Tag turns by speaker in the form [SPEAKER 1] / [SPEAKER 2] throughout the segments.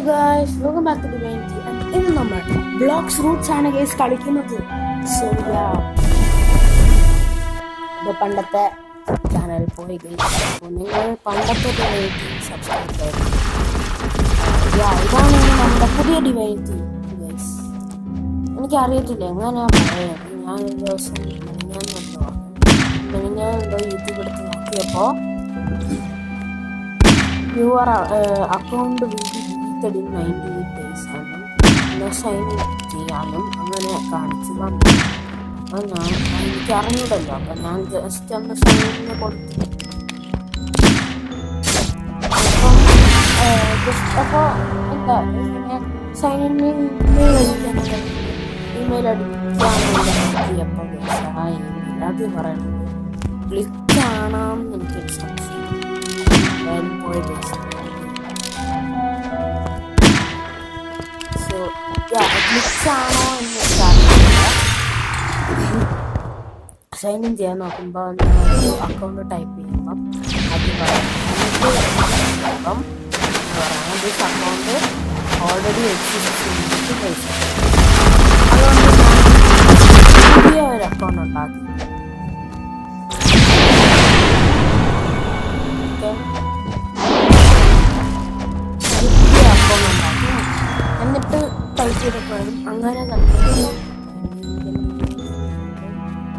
[SPEAKER 1] Guys welcome back to divinity and ഇന്ന് നമ്മൾ Blox Fruits ആണ് ഗൈസ് കളിക്കുന്നത്. സോ ഇത് പണ്ടത്തെ ചാനൽ പോയി ഗൈസ്. നിങ്ങൾ പണ്ടത്തെ ഡിവൈനിറ്റി സബ്സ്ക്രൈബ് ചെയ്തു. ഇതാണ് നമ്മുടെ പുതിയ ഡിവൈനിറ്റി ഗൈസ്. എനിക്കറിയത്തില്ല എങ്ങനെയാ പറയുന്നത്. ഞാൻ ഒരു ദിവസം ഞാൻ എന്തോ യൂട്യൂബ് എടുത്ത് നോക്കിയപ്പോൾ your account deleted in 98 days ആണ്. പിന്നെ സൈൻ ഇൻ ചെയ്യാനും അങ്ങനെ കാണിച്ചു വന്നു. അപ്പോൾ എനിക്ക് അറിഞ്ഞൂടല്ലോ. അപ്പം ഞാൻ ജസ്റ്റ് ഒന്ന് സൈൻ ഇൻ കൊടുത്തു. അപ്പോൾ എന്താ ഇങ്ങനെ സൈൻ ഇൻ ഇമെയിൽ അടിക്കാനൊക്കെ ഇമെയിൽ അടിക്കാനപ്പോൾ സഹായില്ല. അത് പറയുന്നത് ക്ലിക്കാണെന്ന് എനിക്കൊരു സംശയം. പോയത് സോ ഗ്ലിച്ചാണോ എന്ന് സൈൻ ഇൻ ചെയ്യാൻ നോക്കുമ്പോൾ അക്കൗണ്ട് ടൈപ്പ് ചെയ്യുമ്പം അത് പറയുമ്പം ദിസ് അക്കൗണ്ട് ഓൾറെഡി എക്സിസ്റ്റ് ചെയ്തിട്ട് പൈസ. അതുകൊണ്ട് ഞാൻ പുതിയ ഒരു അക്കൗണ്ട് ഉണ്ടാക്കി. എന്നിട്ട് ടൈപ്പ് ചെയ്തപ്പോഴും അങ്ങനെ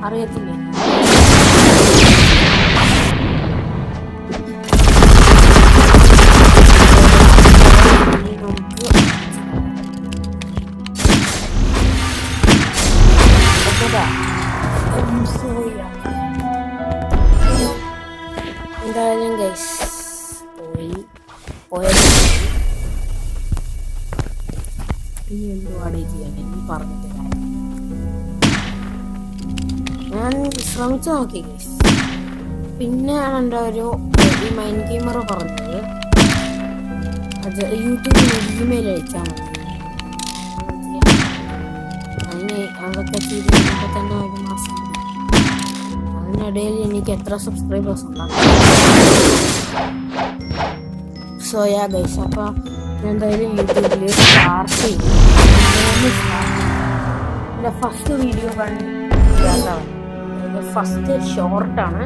[SPEAKER 1] അറിയത്തില്ല. എന്തായാലും ഗൈസ് പോയത് ഇനി എന്തുവാടേ ചെയ്യാൻ എനിക്ക് പറഞ്ഞിട്ട് കാര്യം. ഞാൻ ശ്രമിച്ചു നോക്കി ഗൈസ്. പിന്നെയാണ് എൻ്റെ ഒരു ഈ മൈൻഡ് ഗെയിമർ പറഞ്ഞത് അത് യൂട്യൂബിൽ ഇമെയിൽ അയച്ചാൽ മതി. അതിന് അതൊക്കെ ചെയ്ത് കഴിയുമ്പോൾ തന്നെ ഒരു മാസം. അതിനിടയിൽ എനിക്ക് എത്ര സബ്സ്ക്രൈബേഴ്സ് ഉണ്ടാകും. Soya guys. അപ്പോൾ എന്തായാലും യൂട്യൂബിൽ സ്റ്റാർട്ട് ചെയ്തു. എൻ്റെ ഫസ്റ്റ് വീഡിയോ കണ്ടാണ്. ഫസ്റ്റ് ഷോർട്ടാണ്.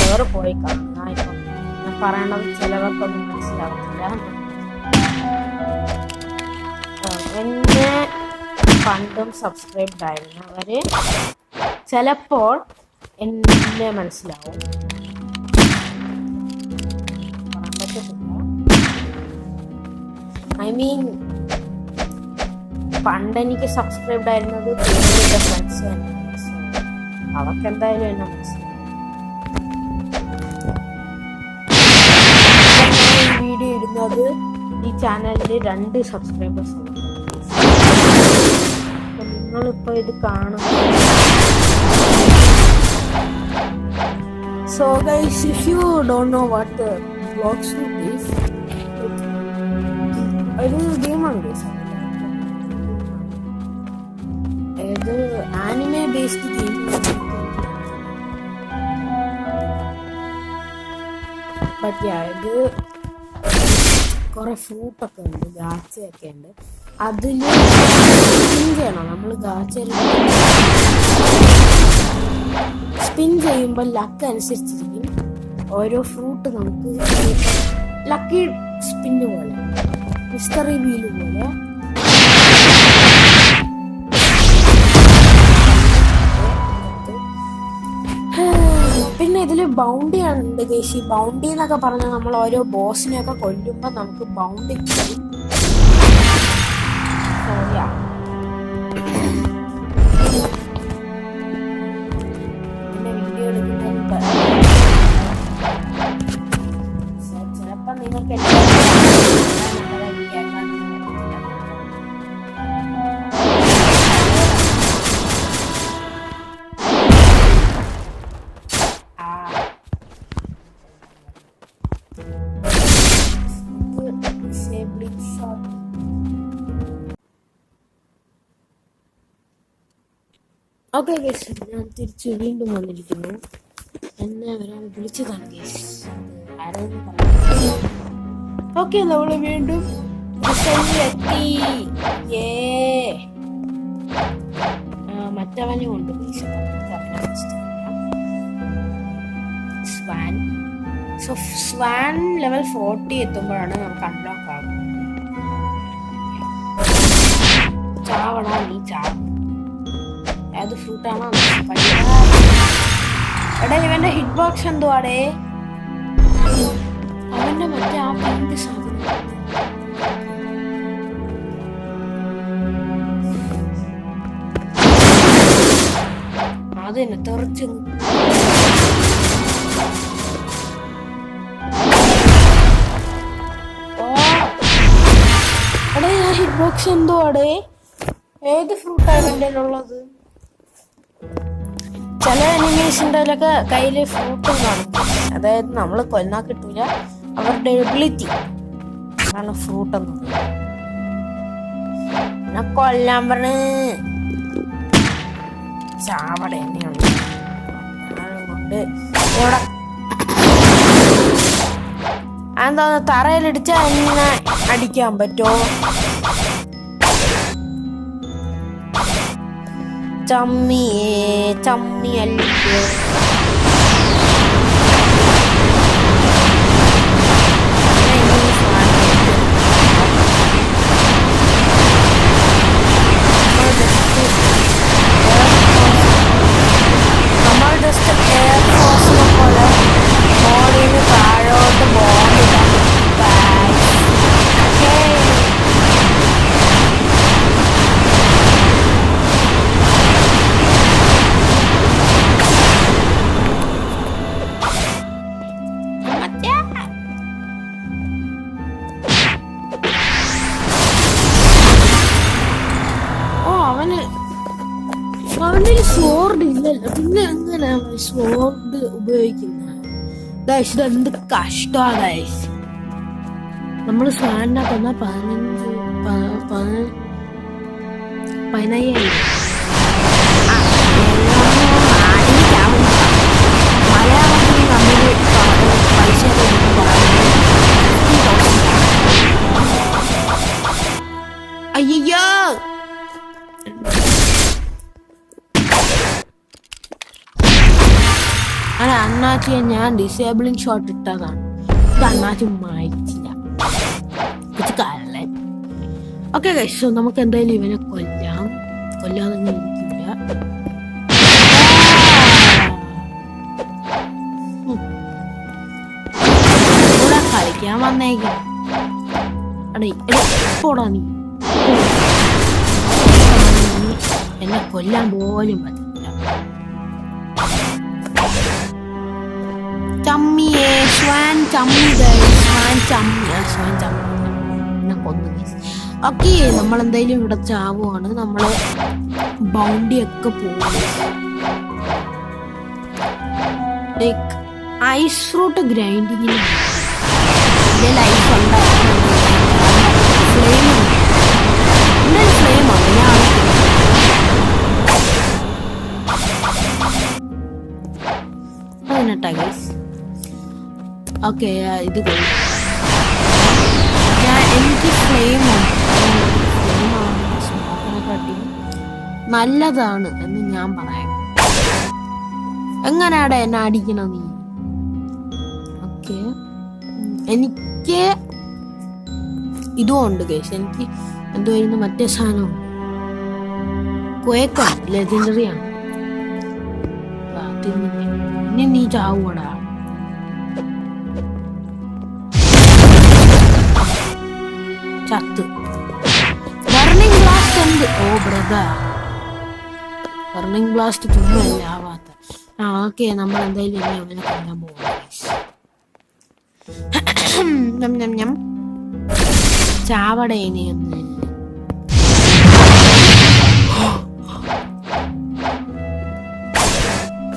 [SPEAKER 1] വേറെ പോയി കാണുന്ന ഇപ്പം ഞാൻ പറയണത് ചിലവർക്കൊന്നും മനസ്സിലാവത്തില്ല. എന്നെ പണ്ടും സബ്സ്ക്രൈബ്ഡ് ആയിരുന്നവർ ചിലപ്പോൾ എന്നെ മനസ്സിലാവും. ഐ മീൻ പണ്ടെനിക്ക് സബ്സ്ക്രൈബ്ഡ് ആയിരുന്നത് എൻ്റെ ഫ്രണ്ട്സ് തന്നെയാണ്. അവർക്ക് എന്തായാലും എന്നെ മനസ്സിലാവും. ഈ വീഡിയോ ഇടുന്നത് ഈ ചാനലിൽ 2 സബ്സ്ക്രൈബേഴ്സ് ഉണ്ട്. അപ്പം നിങ്ങളിപ്പോൾ ഇത് കാണും. So guys, if you don't know what Blox Root is, ഇതൊരു ഗെയിമാണ് ഗൈസ്. ഇത് ആനിമെ ബേസ്ഡ് ഗെയിം. ബട്ട് ഇത് കുറെ ഫ്രൂട്ടൊക്കെ ഉണ്ട്, ഗാച്ചയൊക്കെ ഉണ്ട്. അതിൽ സ്പിൻ ചെയ്യണം. നമ്മൾ ഗാച്ചയിൽ സ്പിൻ ചെയ്യുമ്പോൾ ലക്ക് അനുസരിച്ചിരിക്കും ഓരോ ഫ്രൂട്ട് നമുക്ക്. ലക്കി സ്പിന്ന് പോലെ, മിസ്റ്ററി വീല് പോലെ. പിന്നെ ഇതിൽ ബൗണ്ടി ഉണ്ട് ഗൈസ്. ഈ ബൗണ്ടി എന്നൊക്കെ പറഞ്ഞാൽ നമ്മൾ ഓരോ ബോസിനെയൊക്കെ കൊല്ലുമ്പോൾ നമുക്ക് ബൗണ്ടി കിട്ടും. പിന്നെ വീഡിയോ എടുക്കുന്നതിന് ചിലപ്പോൾ നിങ്ങൾക്ക് ഓക്കെ ഗൈസ്, ഞാൻ തിരിച്ച് വീണ്ടും വന്നിരിക്കുന്നു. എന്നെ ഒരാൾ വിളിച്ചതാണ് ഗൈസ്. ആരെന്ന് പറഞ്ഞു ഓക്കെ, നമ്മള് വീണ്ടും എത്തി. മറ്റവനും ഉണ്ട്. സ്വാൻ ലെവൽ 40 എത്തുമ്പോഴാണ് നമുക്ക് അൺലോക്ക് ആകുന്നത്. ചാവണ നീ ചാവും. ഏത് ഫ്രൂട്ടാണോ? എടാ, ഇവന്റെ ഹിറ്റ് ബോക്സ് എന്തുവാടേ? അവന്റെ മറ്റേ ആ പണ്ട് സാധനം അത് തന്നെ തെറിച്ചു. എടേ, ആ ഹിറ്റ് ബോക്സ് എന്തുവാടേ? ഏത് ഫ്രൂട്ടാണ് എൻ്റെ ഉള്ളത്? ചില അനിമേഷൻ്റെ കയ്യില് ഫ്രൂട്ടും കാണും. അതായത് നമ്മൾ കൊല്ലാൻ കിട്ടൂല, അവരുടെ എബിലിറ്റി ആണ് ഫ്രൂട്ട് എന്ന് പറയുന്നത്. കൊല്ലാൻ പറഞ്ഞ് ചാവട തന്നെയുണ്ട്. കൊണ്ട് ഇവിടെ എന്താ തറയിലിടിച്ച എന്നെ അടിക്കാൻ പറ്റുമോ? ചമ്മിയല്ലേ നമ്മൾ ജസ്റ്റ് എയർഫോഴ്സിനെ പോലെ ബോഡിന് താഴോട്ട് ബോംബിടാൻ. അവന്റെ സ്വോർഡ് ഇല്ലല്ലോ, പിന്നെ എങ്ങനെ സ്വോർഡ് ഉപയോഗിക്കുന്നത്? ഇതെന്ത് കഷ്ടമാണ്. നമ്മള് സ്വാനിനെ കൊന്ന 15,000 മലയാളത്തിൽ നമ്മള് പൈസ അയ്യോ. അങ്ങനെ അണ്ണാച്ചിയെ ഞാൻ ഡിസേബിളിങ് ഷോട്ട് ഇട്ടതാണ്. ഇത് അണ്ണാച്ചി മായിച്ചില്ല, കള്ളൻ. ഓക്കെ ഗൈസ്, നമുക്ക് എന്തായാലും ഇവനെ കൊല്ലാതെ ഇരിക്കില്ല. ഇവിടെ കളിക്കാൻ വന്നേക്കാം. എപ്പോടാ നീ എന്നെ കൊല്ലാൻ പോലും പറ്റില്ല. ചമ്മിയെ സ്വാൻ ചമ്മി എന്നെ കൊന്നു. ഓക്കെ, നമ്മളെന്തായാലും ഇവിടെ ചാവുകയാണ്. നമ്മള് ബൗണ്ടിയൊക്കെ പോകും. ഐസ് ഫ്രൂട്ട് ഗ്രൈൻഡിങ്ങിന് ലൈഫ് ഉണ്ടായിരുന്നു. ഫ്ലെയിമാണ് ഞാൻ അതിനട്ടാ ഗൈസ്. ഓക്കെ, ഇത് എനിക്ക് ഫ്ലെയിമുണ്ട്. നല്ലതാണ് എന്ന് ഞാൻ പറയാം. എങ്ങനെയാടാ എന്നെ അടിക്കണ നീ? ഓക്കെ, എനിക്ക് ഇതും ഉണ്ട് ഗൈസ്. എനിക്ക് എന്തുവായിരുന്നു മറ്റേ സാധനമുണ്ട്, ക്വേക്കാണ്, ലെജൻഡറി ആണ്. ഇനി നീ ചാവൂടാ. ചത്ത്. ബർണിംഗ് ബ്ലാസ്റ്റ് ഉണ്ട്. ഓ ബ്രദർ, ബർണിംഗ് ബ്ലാസ്റ്റ് ചുമ്മല്ല ആവാത്ത. ഓക്കെ, നമ്മൾ എന്തായാലും ഇനി അവനെ കൊല്ലാൻ പോകാം. ചാവട ഇനിയൊന്നും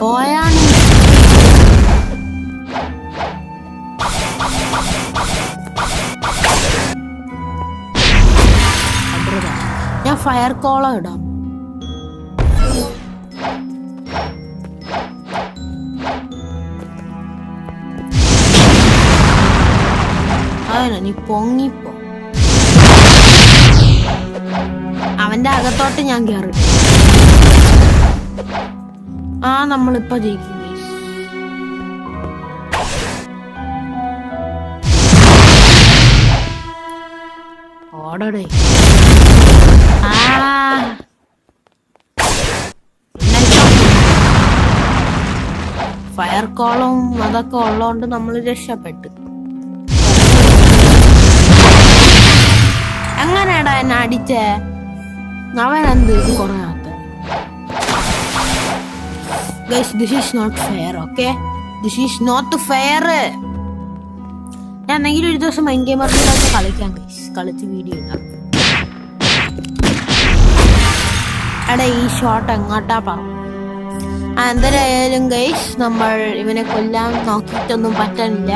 [SPEAKER 1] പോയാണ്. ഞാൻ ഫയർ കോളർ ഇടാം. എന്തായാലും നീ പൊങ്ങിപ്പോ. അവന്റെ അകത്തോട്ട് ഞാൻ കേറി. നമ്മളിപ്പോ ജയിക്കും. ഓടടേ. ഫയർ കോളും അതൊക്കെ ഉള്ളതുകൊണ്ട് നമ്മൾ രക്ഷപ്പെട്ടു. എങ്ങനെയാടാ എന്നെ അടിച്ചേ? അവൻ എന്ത് ഇത് കുറയാത്ത? Guys, this is not fair, okay? This is not fair. ഞാൻ എന്തെങ്കിലും ഒരു ദിവസം മൈൻഡ് ഗെയിമറിലൊക്കെ കളിക്കാം ഗൈസ്. കളിച്ച് വീഡിയോ ഇടാം. എടാ ഈ ഷോട്ട് എങ്ങോട്ടാ പറഞ്ഞു? എന്തായാലും ഗൈസ് നമ്മൾ ഇവനെ കൊല്ലാൻ നോക്കിയിട്ടൊന്നും പറ്റാനില്ല.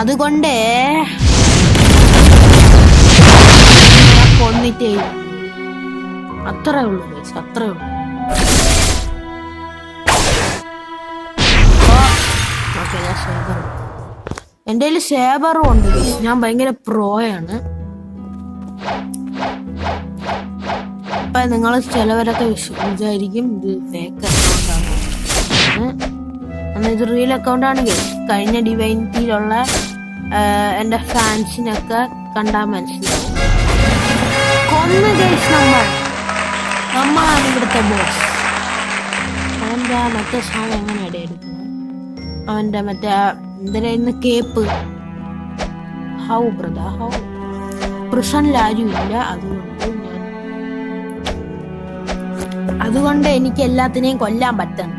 [SPEAKER 1] അതുകൊണ്ട് കൊന്നിട്ടേ അത്രേ ഉള്ളൂ ഗൈസ്, അത്രേ ഉള്ളൂ. എൻ്റെ കയ്യിൽ സേബറും ഉണ്ട് ഗൈസ്. ഞാൻ ഭയങ്കര പ്രോയാണ്. ഇപ്പൊ നിങ്ങൾ ചിലവരൊക്കെ വിചാരിക്കും ഇത് ഫേക്ക് അക്കൗണ്ടാണ്. ഇത് റിയൽ അക്കൗണ്ടാണ് ഗൈസ്. കഴിഞ്ഞ ഡിവൈനിറ്റിയിലുള്ള എൻ്റെ ഫാൻസിനൊക്കെ കണ്ടാൽ മനസ്സിലാവും. കൊന്ന് ഗൈസ് നമ്മളാണ് ഇവിടുത്തെ ബോസ്. അവൻ്റെ മറ്റേ സാധനം എങ്ങനെ ഇടയെടുക്കുന്നത്? അവൻ്റെ മറ്റേ എന്തിനായിരുന്നു കേപ്പ്. How brother how? പ്രിസണിൽ ആരും ഇല്ല. അതുകൊണ്ട് എനിക്ക് എല്ലാത്തിനെയും കൊല്ലാൻ പറ്റണം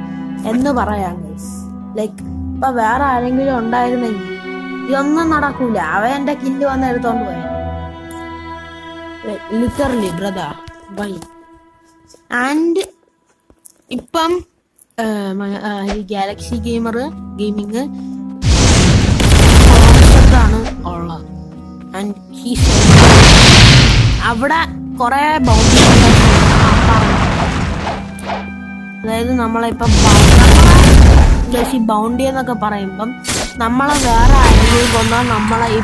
[SPEAKER 1] എന്ന് പറയാം ഗൈസ്. ലൈക്ക് ഇപ്പൊ വേറെ ആരെങ്കിലും ഉണ്ടായിരുന്നെങ്കിൽ ഇതൊന്നും നടക്കൂല. അവ എന്റെ കില്ല് വന്ന് എടുത്തോണ്ട് പോയ ലിറ്ററലി ബ്രദർ ബൈ. ആൻഡ് ഇപ്പം ഗാലക്സി ഗെയിമിങ് ആണ് ഉള്ളത്. ആൻഡ് അവിടെ കുറെ ബൗണ്ടറി, അതായത് നമ്മളിപ്പം ബൗണ്ടി എന്നൊക്കെ പറയുമ്പം നമ്മളെ വേറെ ആരെങ്കിലും കൊന്നാൽ നമ്മളെ ഈ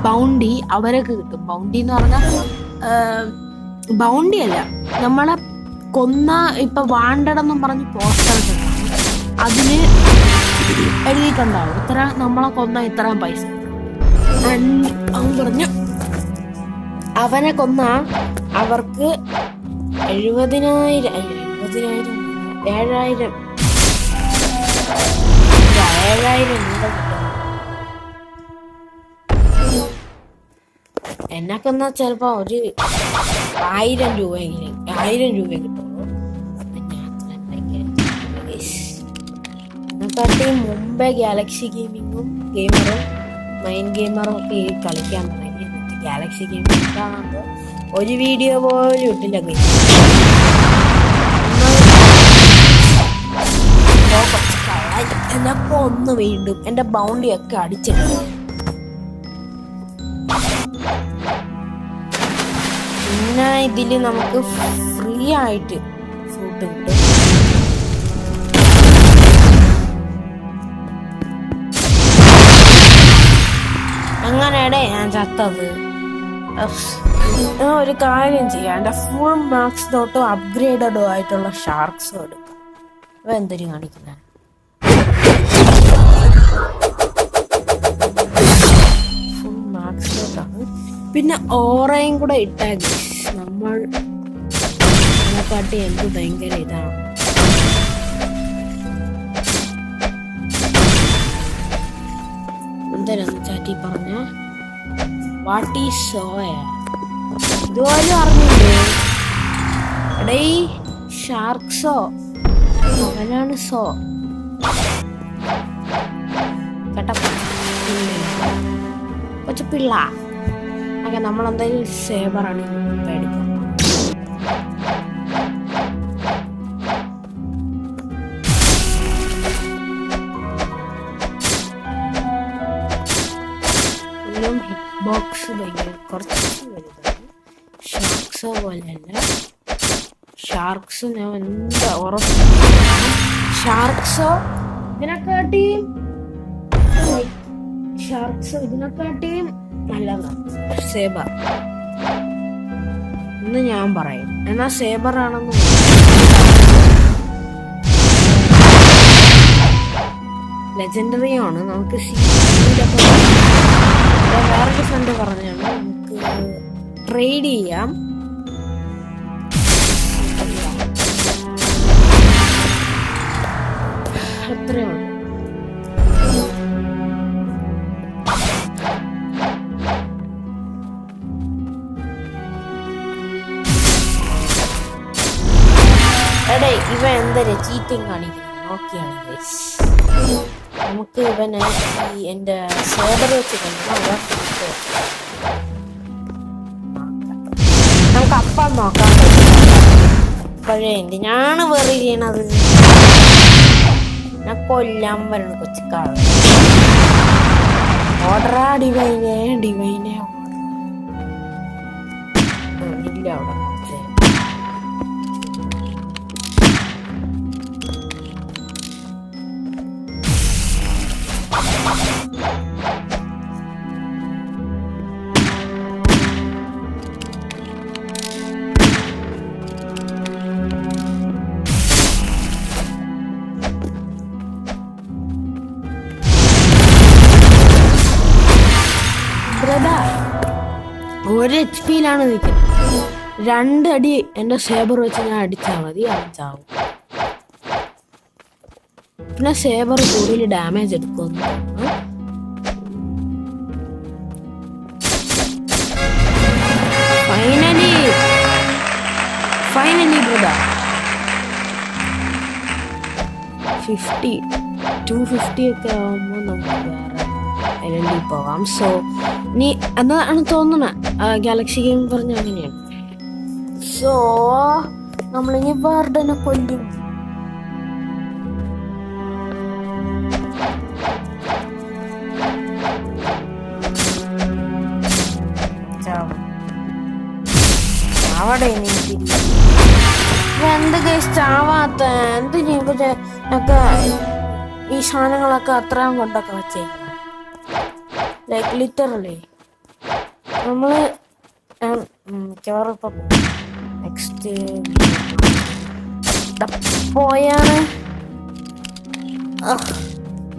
[SPEAKER 1] ബൗണ്ടി അവരൊക്കെ കിട്ടും. ബൗണ്ടി എന്ന് പറഞ്ഞാൽ ബൗണ്ടി അല്ല, നമ്മളെ കൊന്ന ഇപ്പൊ വാണ്ടടെന്നും പറഞ്ഞ് പോസ്റ്റർ അതിന് എഴുതിയിട്ടുണ്ടാവും ഇത്ര നമ്മളെ കൊന്ന ഇത്രയും പൈസ. അവൻ പറഞ്ഞു അവനെ കൊന്ന അവർക്ക് 70,000 7,000 എന്നെ കൊന്ന ചിലപ്പോ ഒരു 1,000 രൂപയെങ്കിലും 1,000 രൂപ കിട്ടുള്ളൂ. എന്നെക്കാട്ടി മുമ്പേ ഗാലക്സി ഗെയിമറും മൈൻഡ് ഗെയിമറും ഒക്കെ കളിക്കാൻ തുടങ്ങി. ഗാലക്സി ഗെയിമിംഗ് കാണുമ്പോൾ ഒരു വീഡിയോ പോലും ഇട്ടില്ല. എന്നപ്പോ ഒന്ന് വീണ്ടും എന്റെ ബൗണ്ടി ഒക്കെ അടിച്ചിട്ടുണ്ട്. പിന്നെ ഇതില് നമുക്ക് ഫ്രീ ആയിട്ട് ഫ്രൂട്ട് കിട്ടും. അങ്ങനെയാടെ ഞാൻ ചത്തത്. ഒരു കാര്യം ചെയ്യാം, എന്റെ ഫുൾ മാർക്സ് തൊട്ടും അപ്ഗ്രേഡഡോ ആയിട്ടുള്ള ഷാർക്സ് എടുക്കും. അപ്പൊ എന്തൊരു കാണിക്കുന്ന ഫുൾ മാർക്സ് തൊട്ടാണ്. പിന്നെ ഓറയും കൂടെ ഇട്ടാൽ നമ്മൾ അതിനെക്കാട്ടി എന്ത് ഭയങ്കര ഇതാണ്. എന്തായാലും ചാറ്റി പറഞ്ഞ വാട്ട് ഈസ് സോയ ഇതുപോലും അറിഞ്ഞില്ലേ? എടേ ഷാർക്സോ അവനാണ് സോ കേട്ട കൊച്ചു പിള്ള. അങ്ങനെ നമ്മളെന്തായാലും സേബറാണ് പേടിക്കും. ഹിറ്റ് ബോക്സ് ഭയങ്കര കുറച്ച് വലുതാണ്. ഷാർക്സോ പോലെയല്ല. ഷാർക്സ് ഞാൻ എന്താ ഉറപ്പ് ഷാർക്സോ ഇതിനെക്കാട്ടി ഷാർക്സ് ഇതിനെക്കാട്ടിയും നല്ലതാണ് സേബർ എന്ന് ഞാൻ പറയും. എന്നാ സേബർ ആണെന്ന് ലെജൻഡറിയും ആണ്. നമുക്ക് വേറൊരു ഫ്രണ്ട് പറഞ്ഞാണ് നമുക്ക് ട്രേഡ് ചെയ്യാം. അത്രയുള്ളൂ. എടേ ഇവ എന്തൊരു ചീറ്റിങ് കാണിക്കുന്നു നോക്കിയാണ്. നമുക്ക് ഇവനെ ഈ എന്റെ സേബർ വെച്ച് നമുക്ക് അപ്പം നോക്കാം. പഴയ എന്തിനാണ് വെറി ചെയ്യണത്? ഞാൻ കൊല്ലാൻ വരണം കൊച്ചിക്കാവ്. ഓർഡറാ ഡിവൈനെ ഡിവൈനെ ഇല്ല അവിടെ ഒരു HP നിൽക്കുന്നത്. 2 അടി എന്റെ സേബർ വെച്ച് ഞാൻ അടിച്ചാൽ മതി, അടിച്ചാവും. പിന്നെ സേബർ കൂടുതൽ ഡാമേജ് എടുക്കുന്നു. ഫൈനലി ബ്രദർ 250 ഒക്കെ ആവുമ്പോൾ നമുക്ക് വേറെ ഐലൻഡിൽ പോകാം. സോ ഇനി എന്നാണ് തോന്നുന്നത് ഗാലക്സി ഗെയിം പറഞ്ഞ അങ്ങനെയാണ്. സോ നമ്മളിനി വാർഡനെ കൊല്ലും. അവിടെ എന്ത് കേസ് ചാവാത്ത എന്തിനു ഇവര് ഒക്കെ ഈ സാധനങ്ങളൊക്കെ അത്രയും കൊണ്ടൊക്കെ വെച്ചേക്കും. ലൈക്ക് ലിറ്ററലി നമ്മള് മിക്കവാറും ഇപ്പൊ നെക്സ്റ്റ് പോയാണ്.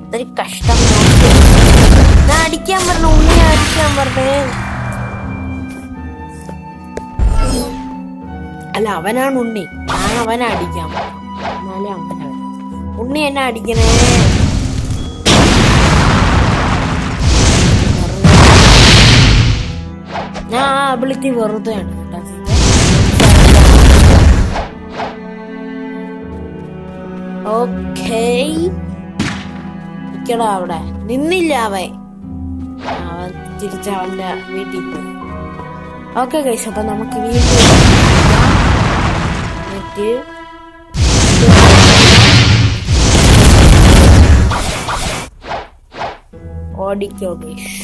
[SPEAKER 1] ഇതൊരു കഷ്ടം. ഞാൻ അടിക്കാൻ പറഞ്ഞു, ഉണ്ണിയെ അടിക്കാൻ പറഞ്ഞേ. അല്ല അവനാണ് ഉണ്ണി, ഞാൻ അവനെ അടിക്കാൻ പറഞ്ഞു. എന്നാലും അങ്ങനെ ഉണ്ണി എന്നെ അടിക്കണേ. ഞാൻ ആ അബിലിറ്റി വെറുതെയാണ് കേട്ടോ. ഓക്കേ നിക്കടാ അവിടെ നിന്നില്ല അവൻ തിരിച്ചവന്റെ വീട്ടിൽ പോയി. ഓക്കെ ഗൈസ്, അപ്പൊ നമുക്ക് വീണ്ടും ഓടിക്കോ ഗൈസ്.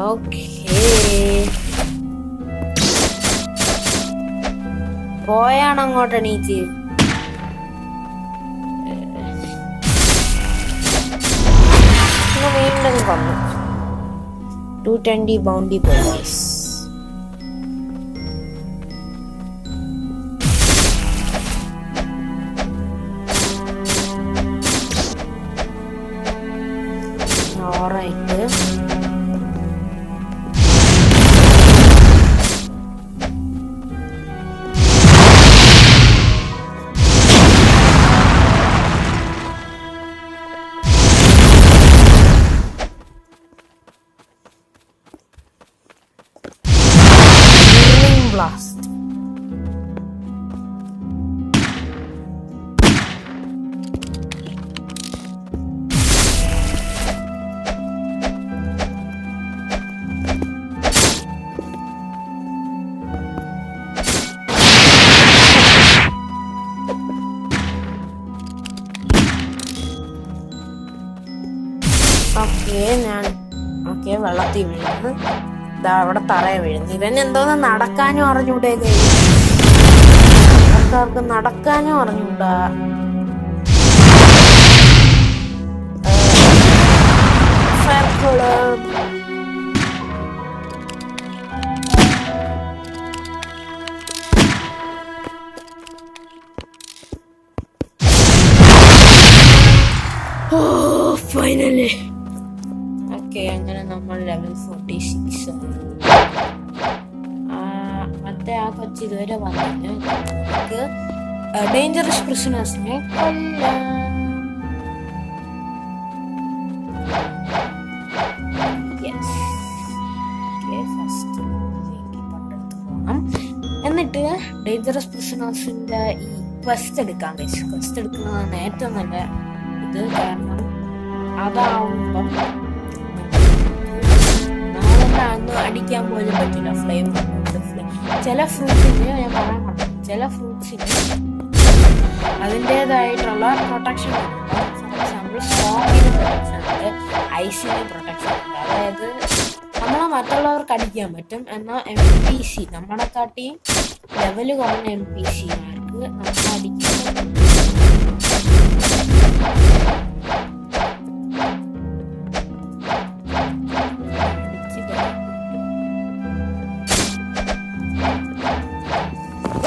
[SPEAKER 1] ഓക്കേ പോയാണ് അങ്ങോട്ട് എണീച്ച്. വീണ്ടും കൊന്നു. 220 bounty police. All right blast. Okay വെള്ളത്തിൽ വീഴുന്നു. അവിടെ തറയെ വീഴുന്നു. ഇവൻ എന്തോന്ന് നടക്കാനും അറിഞ്ഞൂടെ? ആൾക്കാർക്ക് നടക്കാനും അറിഞ്ഞൂടാ. Finally okay. അങ്ങനെ നമ്മൾ ലെവൽ 46 മറ്റേ ആ കൊച്ചു ഇതുവരെ വന്നില്ല. നമുക്ക് ഡേഞ്ചറസ് പ്രിസണേഴ്സിനെ കൊല്ലാം. എന്നിട്ട് ഡേഞ്ചറസ് പ്രിസണേഴ്സിന്റെ ഈ ക്വസ്റ്റ് എടുക്കാൻ കഴിച്ചു. ക്വസ്റ്റ് എടുക്കുന്നതാണ് ഏറ്റവും നല്ല ഇത്. കാരണം അതാവുമ്പം നാളെ അന്ന് അടിക്കാൻ പോലും പറ്റില്ല. ഫ്ലെയിം ചില ഫ്രൂട്ട്സിന് ഞാൻ പറയാൻ പറ്റും, ചില ഫ്രൂട്ട്സിന് അതിൻ്റെതായിട്ടുള്ള പ്രൊട്ടക്ഷൻ ഉണ്ട്. ഫോർ എക്സാമ്പിൾ സ്ട്രോങ്ങിന് പ്രൊട്ടക്ഷൻ ഉണ്ട്, ഐസിന് പ്രൊട്ടക്ഷൻ ഉണ്ട്. അതായത് നമ്മളെ മറ്റുള്ളവർക്ക് അടിക്കാൻ പറ്റും. എന്നാൽ NPC നമ്മളെക്കാട്ടിയും ലെവല് കുറഞ്ഞ NPCമാർക്ക് നമ്മൾ അടിക്കാൻ പറ്റും.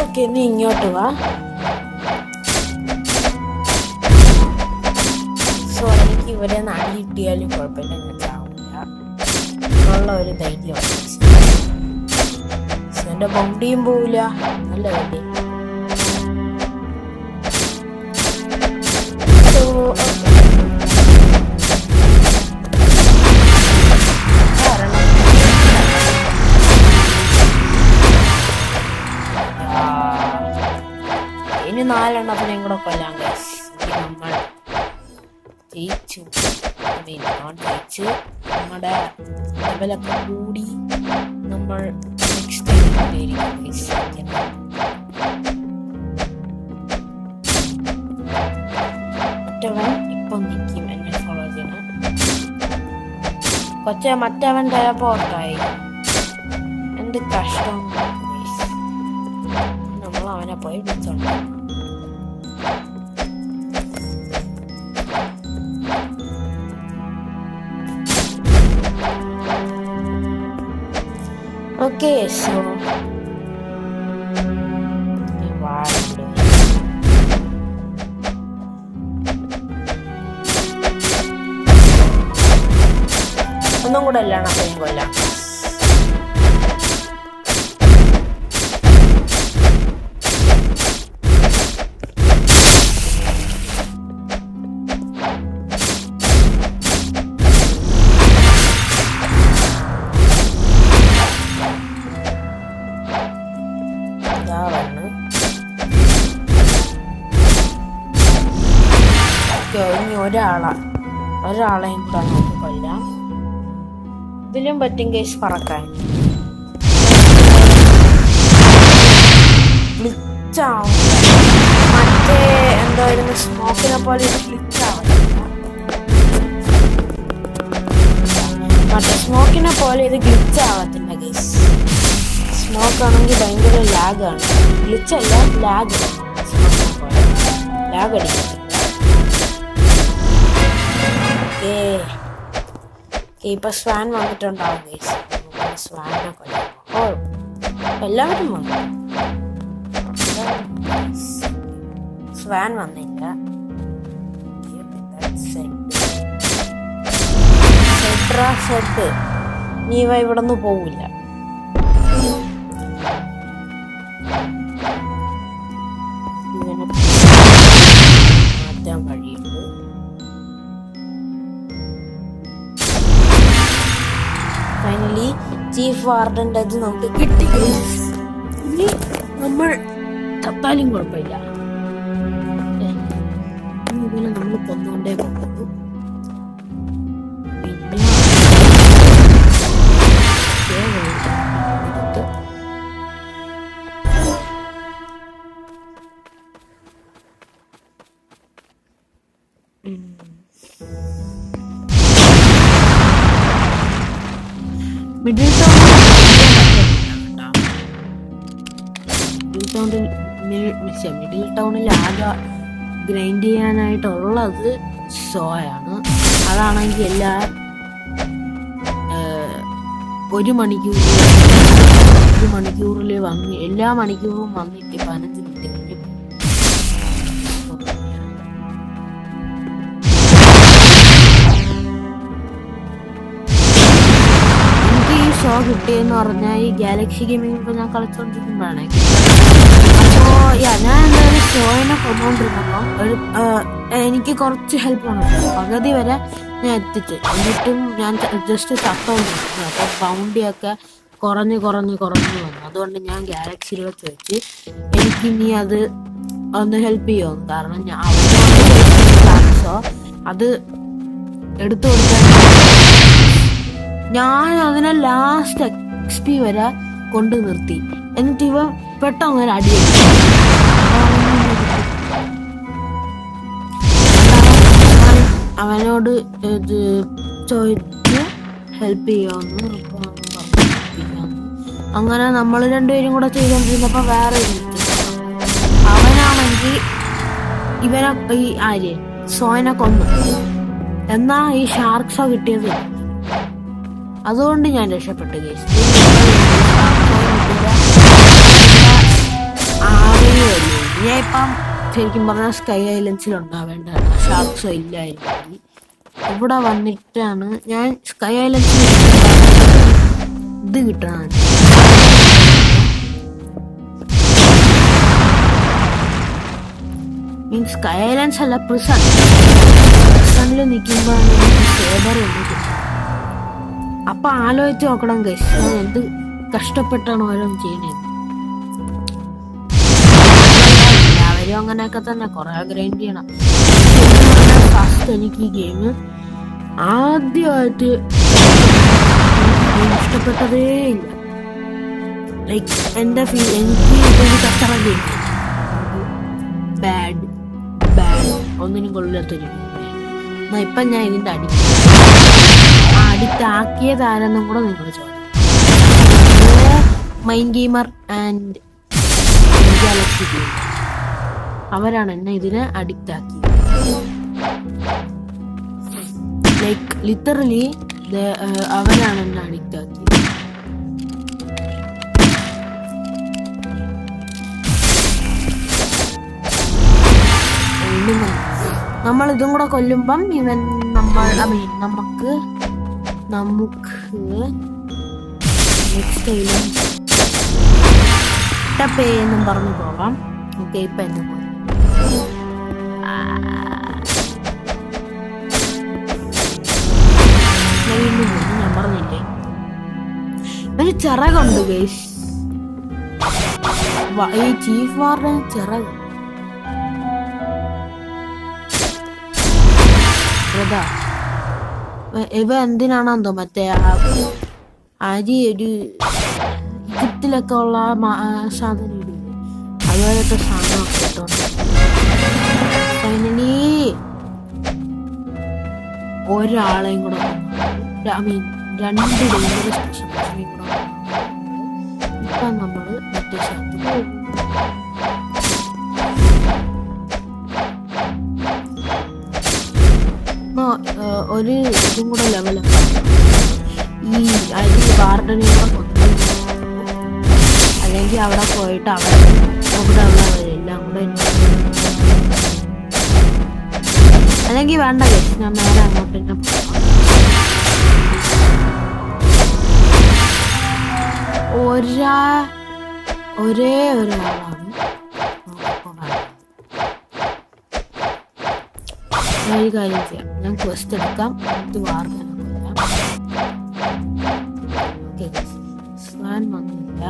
[SPEAKER 1] ഓക്കെ, നീ ഇങ്ങോട്ട് വാ. സോ എനിക്ക് ഇവരെ അടി കിട്ടിയാലും കുഴപ്പമില്ല, ഞാൻ ചാവില്ല ഉള്ള ഒരു ധൈര്യമാണ്. എന്റെ ബൗണ്ടിയും പോവില്ല. നല്ല വണ്ടി. ഇനി 4 എണ്ണത്തിനെയും കൂടെ കൊല്ലാൻ നമ്മൾ ജയിച്ചു. ജയിച്ച് നമ്മുടെ ലെവലൊക്കെ കൂടി നമ്മൾ നെക്സ്റ്റ് മറ്റവൻ ഇപ്പം നിൽക്കും എന്നെ ഫോളോ ചെയ്യണം. മറ്റവൻ ടെലപ്പോർട്ടായി. എന്ത് കഷ്ടം. നമ്മൾ അവനെ പോയി വിളിച്ചോണ്ട് ഓക്കെ. സോ ഒന്നും കൂടെ അല്ലാണ് അപ്പം കൊല്ലാം. ഇനി ഒരാളെയും കൂടെ നമുക്ക് കൊല്ലാം. ഇതിലും പറ്റും കേസ് പറക്കാൻ. ഗ്ലിച്ചാവും. മറ്റേ എന്തായിരുന്നു സ്മോക്കിനെ പോലെ ഇത് ഗ്ലിച്ചാവത്തില്ല. മറ്റേ സ്മോക്കിനെ പോലെ ഇത് ഗ്ലിച്ചാവത്തില്ല കേസ്. സ്മോക്ക് ആണെങ്കിൽ ഭയങ്കര ലാഗാണ്. ഗ്ലിച്ചല്ല, ലാഗ്. സ്മോക്കിനെ പോലെ ലാഗ് അടിക്കത്തില്ല. ഇപ്പൊ സ്വാൻ വന്നിട്ടുണ്ടാവും ഗൈസ്. സ്വാനെ കൊല്ലാം. ഓ, എല്ലാവരും വന്നു. സ്വാൻ വന്നില്ല. സെഡ് നീ ഇവിടെ നിന്ന് പോവില്ല. ഇവനെ മാറ്റാൻ കഴിയുള്ളൂ. ഫൈനലി ചീഫ് വാർഡന്റെ അത് നമുക്ക് കിട്ടി. ഇനി നമ്മൾ ചത്താലും കുഴപ്പമില്ല. ഇവനെ നമ്മൾ കൊന്നുകൊണ്ടേ പോകുന്നു. മിഡിൽ ടൗണിൽ ആകെ ഗ്രൈൻഡ് ചെയ്യാനായിട്ടുള്ളത് ഷോയാണ്. അതാണെങ്കിൽ ഒരു മണിക്കൂറിൽ വന്ന് എല്ലാ മണിക്കൂറും വന്നിട്ട് 15 മിനിറ്റ് കഴിഞ്ഞ് കിട്ടിയെന്ന് പറഞ്ഞാൽ ഈ ഗാലക്സി ഗെയിമിംഗ് ഇപ്പൊ ഞാൻ കളിച്ചോണ്ടിരിക്കുമ്പോഴാണ്. അപ്പോ ഞാൻ എന്തായാലും ഷോയിനെ കൊണ്ടുകൊണ്ടിരുന്നപ്പം എനിക്ക് കുറച്ച് ഹെൽപ്പ് വേണം. പകുതി വരെ ഞാൻ എത്തിച്ചു. എന്നിട്ടും ഞാൻ ജസ്റ്റ് ചത്തോണ്ടിരിക്കുന്നു. അപ്പൊ ബൗണ്ടിയൊക്കെ കുറഞ്ഞ് വന്നു. അതുകൊണ്ട് ഞാൻ ഗാലക്സിയിലൂടെ ചോദിച്ച് എനിക്കിനി അത് ഒന്ന് ഹെൽപ്പ് ചെയ്യുമോ, കാരണം ഞാൻ അത് എടുത്തു കൊടുക്കാൻ ഞാൻ അതിനെ ലാസ്റ്റ് XP വരെ കൊണ്ടു നിർത്തി. എന്നിട്ട് ഇവ പെട്ടെന്ന് ഒരു അടി അവനോട് ഇത് ചോദിച്ച് ഹെൽപ്പ് ചെയ്യാമെന്ന്. അങ്ങനെ നമ്മൾ രണ്ടുപേരും കൂടെ ചെയ്തോണ്ടിരുന്നപ്പോ വേറെ അവനാണെങ്കിൽ ഇവനെ ഈ സോയനെ കൊന്നു. എന്നാ ഈ ഷാർക്സോ കിട്ടിയത്. അതുകൊണ്ട് ഞാൻ രക്ഷപ്പെട്ടു. കേസ് ഞാൻ ഇപ്പം ശരിക്കും പറഞ്ഞാൽ സ്കൈ ഐലൻഡ്സിൽ ഉണ്ടാവേണ്ടതാണ്. ഷാർക്സോ ഇല്ലായിരുന്നു. ഇവിടെ വന്നിട്ടാണ് ഞാൻ സ്കൈ ഐലൻഡ്സിൽ ഇത് കിട്ടണം. മീൻസ് സ്കൈ ഐലൻഡ്സ് അല്ല, പ്രിസണിൽ നിൽക്കുമ്പോഴാണ് സേബർ എന്നത്. അപ്പൊ ആലോചിച്ച് നോക്കണം ഗൈസ്, ഞാൻ എന്ത് കഷ്ടപ്പെട്ടാണ് ഓരോന്നും ചെയ്യണത്. എല്ലാവരും അങ്ങനെയൊക്കെ തന്നെ കുറെ ഗ്രൈൻഡ് ചെയ്യണം. ഫസ്റ്റ് എനിക്ക് ഈ ഗെയിം ആദ്യമായിട്ട് ഇഷ്ടപ്പെട്ടതേ ഇല്ല. ലൈക്ക് എനിക്ക് ഇതൊരു കച്ചറ ഗെയിം, ബാഡ് ഒന്നിനും കൊള്ളത്തൊരു. ഇപ്പം ഞാൻ ഇതിന്റെ അഡിക്റ്റ് ആക്കിയതാരെന്നും കൂടെ നിങ്ങൾ ചോദിക്കും. Mind gamer and Galaxy game അവരാണ് എന്നെ ഇതിന് അഡിക്റ്റ് ആക്കിയത്. ലൈക്ക് ലിറ്ററലി അവരാണ് എന്നെ അഡിക്റ്റ് ആക്കിയത്. നമ്മൾ ഇതും കൂടെ കൊല്ലുമ്പം ഇവൻ നമുക്ക് നെക്സ്റ്റ് ടപ്പേ എന്നും പറഞ്ഞു പോകാം. ഓക്കെ, ഇപ്പൊ എന്നെ ഞാൻ പറഞ്ഞില്ലേ ഒരു ചിറകുണ്ട് ഗൈസ്. ഈ ചീഫ് വാർഡൻ ചിറക് ഇവ എന്തിനാണെന്തോ മറ്റേ അരി ഒരു ഈജിപ്തിലൊക്കെ ഉള്ള സാധനം ഇടില്ലേ, അതുപോലത്തെ സാധനമൊക്കെ ഇട്ടോണ്ട് ഫൈനലി ഒരാളെയും കൂടെ രണ്ട് ഡേഞ്ചറസ് സ്പെഷ്യലിസ്റ്റിനെയും കൂടെ ഇപ്പൊ നമ്മള് മറ്റേ സ്ഥലത്ത് പോകും. ഒരു ഇതും കൂടെ ലെവലൊക്കെ ഈ ഗാർഡനിൽ കൂടെ കൊണ്ടുപോയി, അല്ലെങ്കിൽ അവിടെ പോയിട്ട് അവിടെ ഉള്ളവരെല്ലാം കൂടെ അല്ലെങ്കിൽ വേണ്ട കേസ് ഞാൻ നേരെ അങ്ങോട്ട് തന്നെ പോകാം. ഒരേ ഒരാളാണ് ഒരു കാര്യം ചെയ്യാം, ഞാൻ ക്വസ്റ്റ് എടുക്കാം, ഇത് വാർത്തനം കൊല്ലാം. സ്വാൻ വന്നില്ല.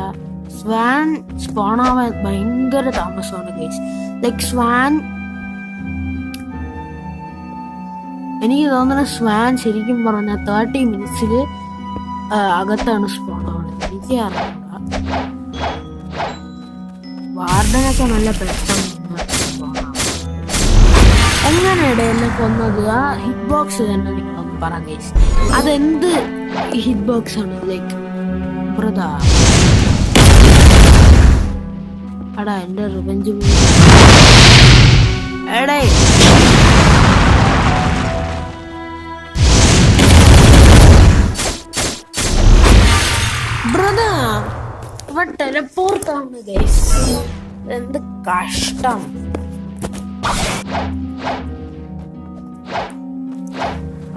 [SPEAKER 1] സ്വാൻ സ്പോണാവാൻ ഭയങ്കര താമസമാണ് ഗൈസ്. ലൈക്ക് സ്വാൻ എനിക്ക് തോന്നുന്ന സ്വാൻ ശരിക്കും പറഞ്ഞാൽ 30 minutes അകത്താണ് സ്പോണാവുന്നത്. എനിക്ക് അറിഞ്ഞൂടാ. വാർഡനൊക്കെ നല്ല പെട്ടെന്ന് എങ്ങനെയാണ് എന്നെ കൊന്നത്? ആ ഹിറ്റ് ബോക്സ് തന്നെ നിങ്ങളൊന്ന് പറ ഗൈസ്. അതെന്ത് ഹിറ്റ് ബോക്സ് ആണ്? ലൈക്ക് ബ്രദാ എടാ എന്റെ റിവെഞ്ച് എടേ ബ്രദാ ഇവ ടെലപ്പോർട്ടാണ് ഗൈസ്. എന്ത് കഷ്ടം.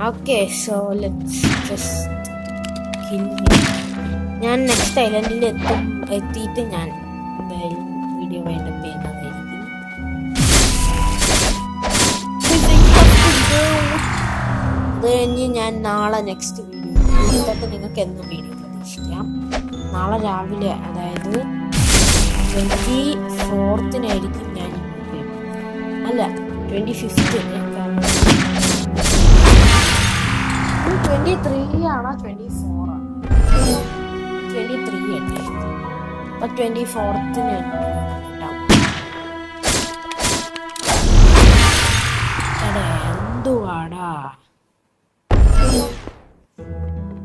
[SPEAKER 1] Okay, so let's just kill him. ഞാൻ നെക്സ്റ്റ് ഐലൻഡിൽ എത്തിയിട്ട് ഞാൻ എന്തായാലും വീഡിയോ വൈൻഡപ്പ് ചെയ്യുന്നതായിരിക്കും. അത് കഴിഞ്ഞ് ഞാൻ നാളെ നെക്സ്റ്റ് വീഡിയോ തൊട്ട് നിങ്ങൾക്ക് എന്നും വീഡിയോ പ്രതീക്ഷിക്കാം. നാളെ രാവിലെ, അതായത് 24-നായിരിക്കും ഞാൻ അല്ല 25-ന്. 23 ആണോ 24 ആണ്? 23 അല്ലേ? അപ്പൊ 24-ന്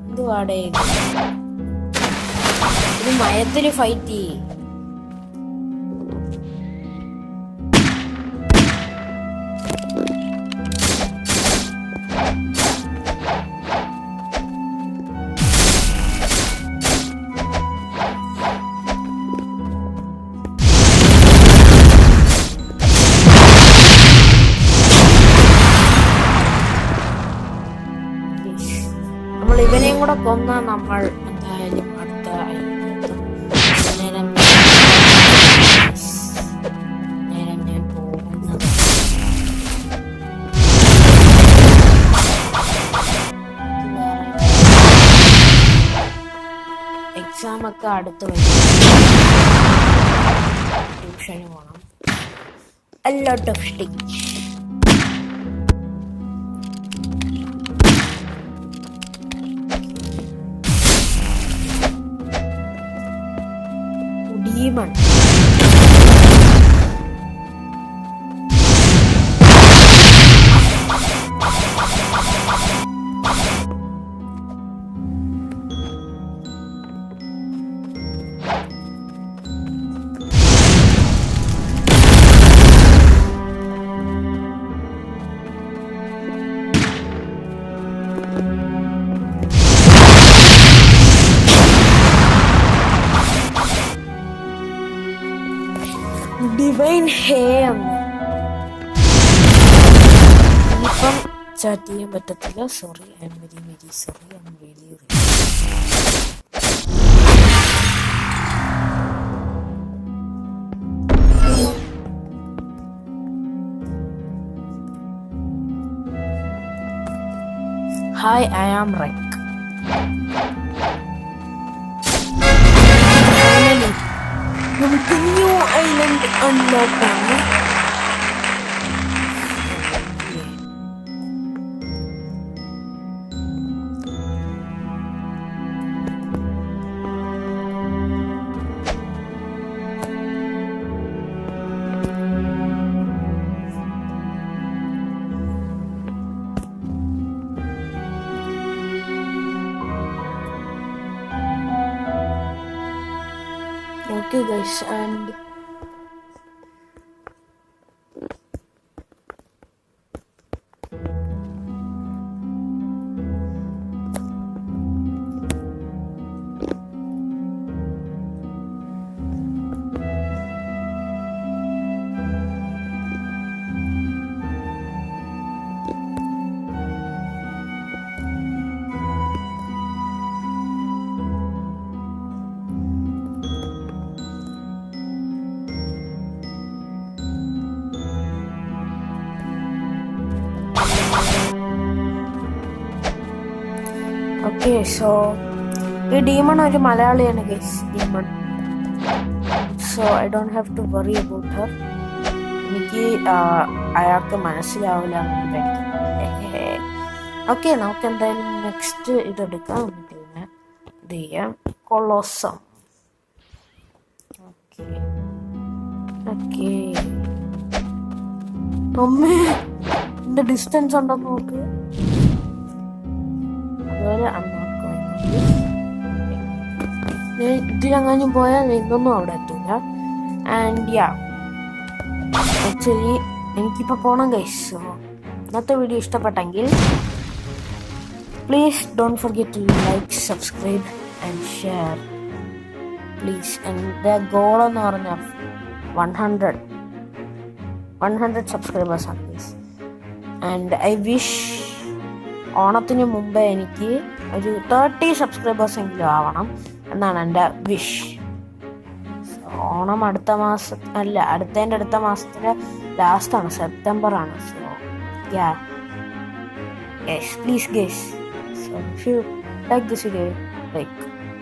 [SPEAKER 1] എന്തുവാടേ ഇത് മയത്തില് ഫൈറ്റ് ചെയ്യേ. നമ്മൾ ഇവനെയും കൂടെ കൊന്നാൽ നമ്മൾ എന്തായാലും അടുത്ത നേരം ഞാൻ പോകുന്നത്. എക്സാം ഒക്കെ അടുത്ത് വരും. ട്യൂഷന് പോകണം. A lot of stitch. Demon. Divine Ham. ഇപ്പം ചാറ്റ് ചെയ്യാൻ പറ്റത്തില്ല. Sorry, I'm very sorry. I'm really Hi, I am Rick. നമുക്ക് ന്യൂ ഐലൻഡ് അൺലോക്ക് ആണ്. Okay guys, and okay, so ഈ ഡീമൺ ഒരു മലയാളിയാണ് guys, demon. So I don't have to worry about her. എനിക്ക് അയാൾക്ക് മനസ്സിലാവില്ല. Okay, നമുക്ക് എന്തായാലും നെക്സ്റ്റ് ഇതെടുക്കാം. പിന്നെ ഇത് ചെയ്യാം. കൊളോസം. Okay okay. അമ്മേ, ഇതിന്റെ ഡിസ്റ്റൻസ് ഉണ്ടോ നോക്ക്. അതുപോലെ ഇതിലങ്ങാനും പോയാൽ ഇതൊന്നും അവിടെ എത്തൂല. ആൻഡ് യാ, ആക്ച്വലി എനിക്കിപ്പോൾ പോകണം ഗൈസ്. സോ ഇന്നത്തെ വീഡിയോ ഇഷ്ടപ്പെട്ടെങ്കിൽ please don't forget to like, subscribe and share please. എൻ്റെ ഗോൾ എന്ന് പറഞ്ഞാൽ 100 സബ്സ്ക്രൈബേഴ്സാണ് പ്ലീസ്. ആൻഡ് ഐ വിഷ് ഓണത്തിന് മുമ്പേ എനിക്ക് ഒരു 30 സബ്സ്ക്രൈബേഴ്സ് എങ്കിലും ആവണം. എന്നാണ് എൻ്റെ വിഷ്. ഓണം അടുത്ത മാസം അല്ല, അടുത്ത മാസത്തിൻ്റെ ലാസ്റ്റാണ്, സെപ്റ്റംബറാണ്. So yeah yes, please guess. So if you like this video, like,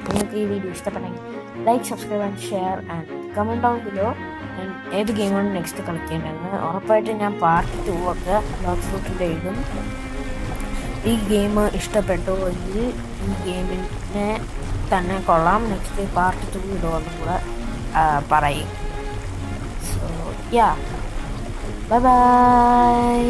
[SPEAKER 1] നിങ്ങൾക്ക് ഈ വീഡിയോ ഇഷ്ടപ്പെട്ടെങ്കിൽ like, subscribe and share and comment down below. ഞാൻ ഏത് ഗെയിമാണ് നെക്സ്റ്റ് കളിക്കേണ്ടതെന്ന് ഉറപ്പായിട്ടും ഞാൻ പാർട്ട് 2 ഒക്കെ ബ്ലോക്ക് ഫ്രൂട്ടിൻ്റെ ഇടും. ഈ ഗെയിം ഇഷ്ടപ്പെട്ടു എങ്കിൽ ഈ ഗെയിമിനെ തന്നെ കൊള്ളാം, നെക്സ്റ്റ് പാർട്ട് 2 ഇടുമെന്നും കൂടെ പറയും. So yeah, bye bye.